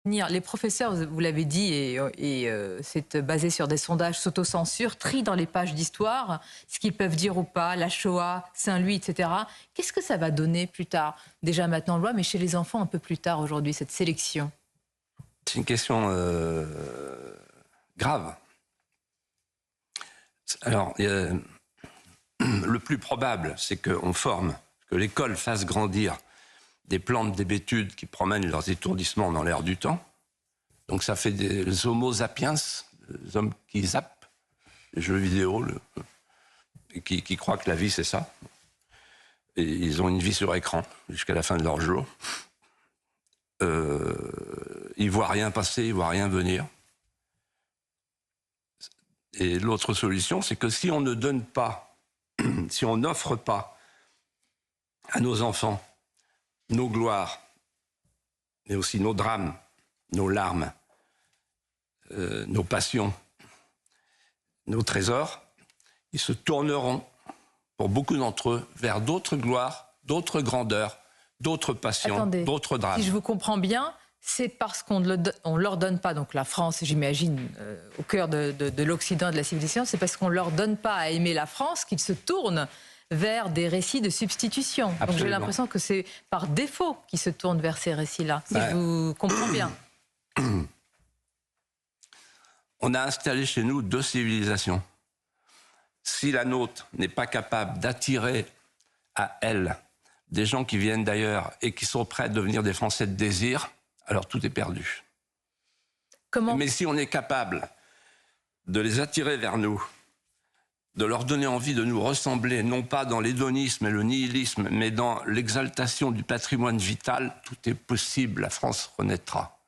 Les professeurs, vous l'avez dit, c'est basé sur des sondages, s'autocensurent, trient dans les pages d'histoire ce qu'ils peuvent dire ou pas, la Shoah, Saint-Louis, etc. Qu'est-ce que ça va donner plus tard? Déjà maintenant loi, mais chez les enfants un peu plus tard aujourd'hui, cette sélection. C'est une question grave. Alors, le plus probable, c'est qu'on forme, que l'école fasse grandir des plantes d'hébétude qui promènent leurs étourdissements dans l'air du temps. Donc ça fait des homo sapiens, des hommes qui zappent les jeux vidéo, qui croient que la vie c'est ça. Et ils ont une vie sur écran jusqu'à la fin de leur jour. Ils voient rien passer, ils voient rien venir. Et l'autre solution, c'est que si on ne donne pas, si on n'offre pas à nos enfants nos gloires, mais aussi nos drames, nos larmes, nos passions, nos trésors, ils se tourneront, pour beaucoup d'entre eux, vers d'autres gloires, d'autres grandeurs, d'autres passions, d'autres drames. Si je vous comprends bien, c'est parce qu'on ne leur donne pas, donc la France, j'imagine, au cœur de l'Occident, de la civilisation, c'est parce qu'on ne leur donne pas à aimer la France qu'ils se tournent vers des récits de substitution. Absolument. Donc j'ai l'impression que c'est par défaut qu'ils se tournent vers ces récits-là, si je vous comprends bien. On a installé chez nous deux civilisations. Si la nôtre n'est pas capable d'attirer à elle des gens qui viennent d'ailleurs et qui sont prêts à devenir des Français de désir, alors tout est perdu. Comment? Mais si on est capable de les attirer vers nous, de leur donner envie de nous ressembler, non pas dans l'hédonisme et le nihilisme, mais dans l'exaltation du patrimoine vital, tout est possible, la France renaîtra.